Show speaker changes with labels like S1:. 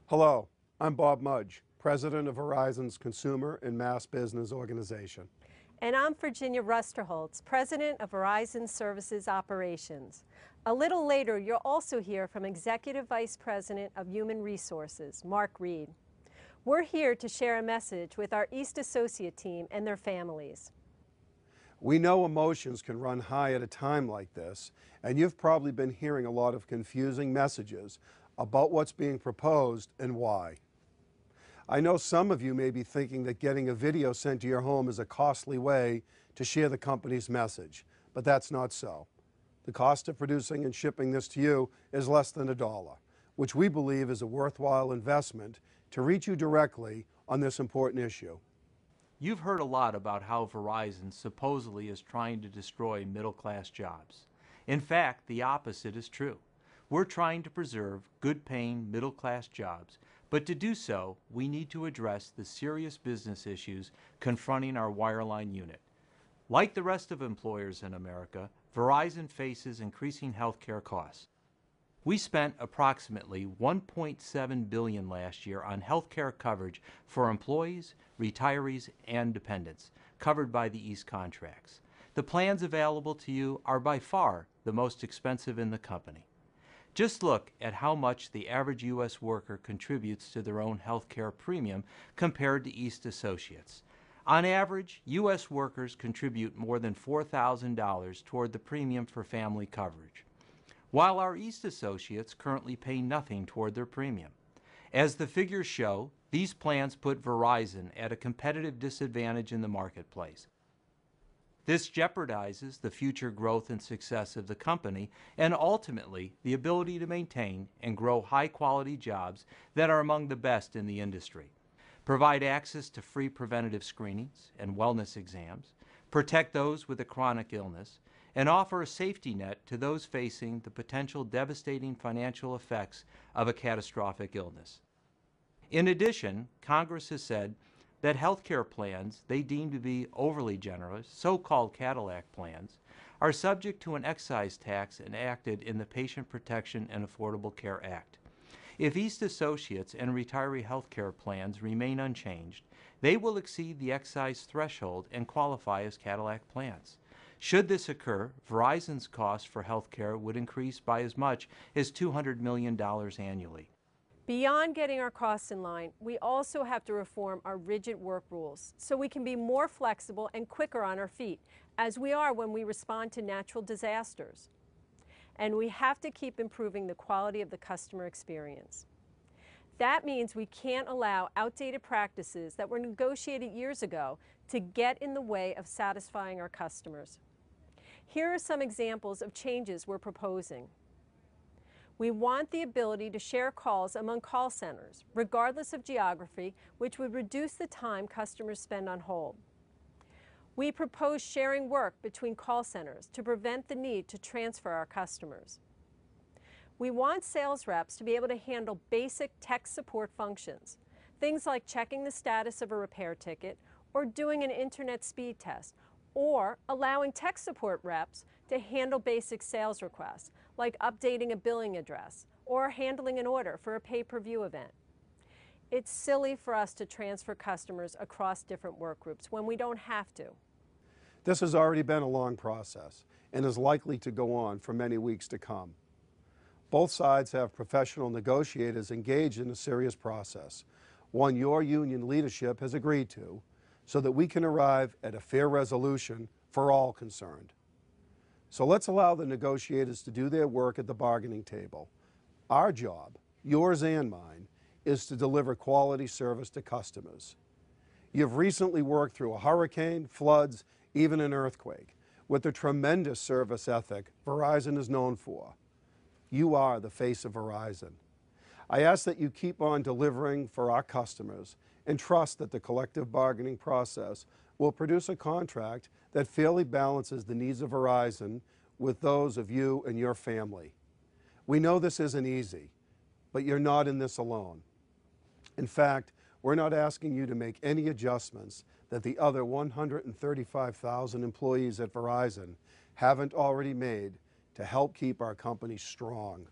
S1: Hello, I'm Bob Mudge, President of Verizon's Consumer and Mass Business Organization.
S2: And I'm Virginia Rusterholz, President of Verizon Services Operations. A little later, you'll also hear from Executive Vice President of Human Resources, Mark Reed. We're here to share a message with our East Associate team and their families.
S1: We know emotions can run high at a time like this, and you've probably been hearing a lot of confusing messages about what's being proposed and why. I know some of you may be thinking that getting a video sent to your home is a costly way to share the company's message, but that's not so. The cost of producing and shipping this to you is less than $1, which we believe is a worthwhile investment to reach you directly on this important issue.
S3: You've heard a lot about how Verizon supposedly is trying to destroy middle-class jobs. In fact, the opposite is true. We're trying to preserve good-paying middle-class jobs, but to do so, we need to address the serious business issues confronting our wireline unit. Like the rest of employers in America, Verizon faces increasing healthcare costs. We spent approximately $1.7 billion last year on healthcare coverage for employees, retirees, and dependents, covered by the East contracts. The plans available to you are by far the most expensive in the company. Just look at how much the average U.S. worker contributes to their own healthcare premium compared to East Associates. On average, U.S. workers contribute more than $4,000 toward the premium for family coverage, while our East Associates currently pay nothing toward their premium. As the figures show, these plans put Verizon at a competitive disadvantage in the marketplace. This jeopardizes the future growth and success of the company and ultimately the ability to maintain and grow high-quality jobs that are among the best in the industry. Provide access to free preventative screenings and wellness exams, protect those with a chronic illness, and offer a safety net to those facing the potential devastating financial effects of a catastrophic illness. In addition, Congress has said that health care plans they deem to be overly generous, so-called Cadillac plans, are subject to an excise tax enacted in the Patient Protection and Affordable Care Act. If East Associates and retiree health care plans remain unchanged, they will exceed the excise threshold and qualify as Cadillac plans. Should this occur, Verizon's cost for health care would increase by as much as $200 million annually.
S2: Beyond getting our costs in line, we also have to reform our rigid work rules so we can be more flexible and quicker on our feet, as we are when we respond to natural disasters. And we have to keep improving the quality of the customer experience. That means we can't allow outdated practices that were negotiated years ago to get in the way of satisfying our customers. Here are some examples of changes we're proposing. We want the ability to share calls among call centers, regardless of geography, which would reduce the time customers spend on hold. We propose sharing work between call centers to prevent the need to transfer our customers. We want sales reps to be able to handle basic tech support functions, things like checking the status of a repair ticket or doing an internet speed test, or allowing tech support reps to handle basic sales requests, like updating a billing address or handling an order for a pay-per-view event. It's silly for us to transfer customers across different work groups when we don't have to.
S1: This has already been a long process and is likely to go on for many weeks to come. Both sides have professional negotiators engaged in a serious process, one your union leadership has agreed to, so that we can arrive at a fair resolution for all concerned. So let's allow the negotiators to do their work at the bargaining table. Our job, yours and mine, is to deliver quality service to customers. You've recently worked through a hurricane, floods, even an earthquake, with the tremendous service ethic Verizon is known for. You are the face of Verizon. I ask that you keep on delivering for our customers and trust that the collective bargaining process will produce a contract that fairly balances the needs of Verizon with those of you and your family. We know this isn't easy, but you're not in this alone. In fact, we're not asking you to make any adjustments that the other 135,000 employees at Verizon haven't already made to help keep our company strong.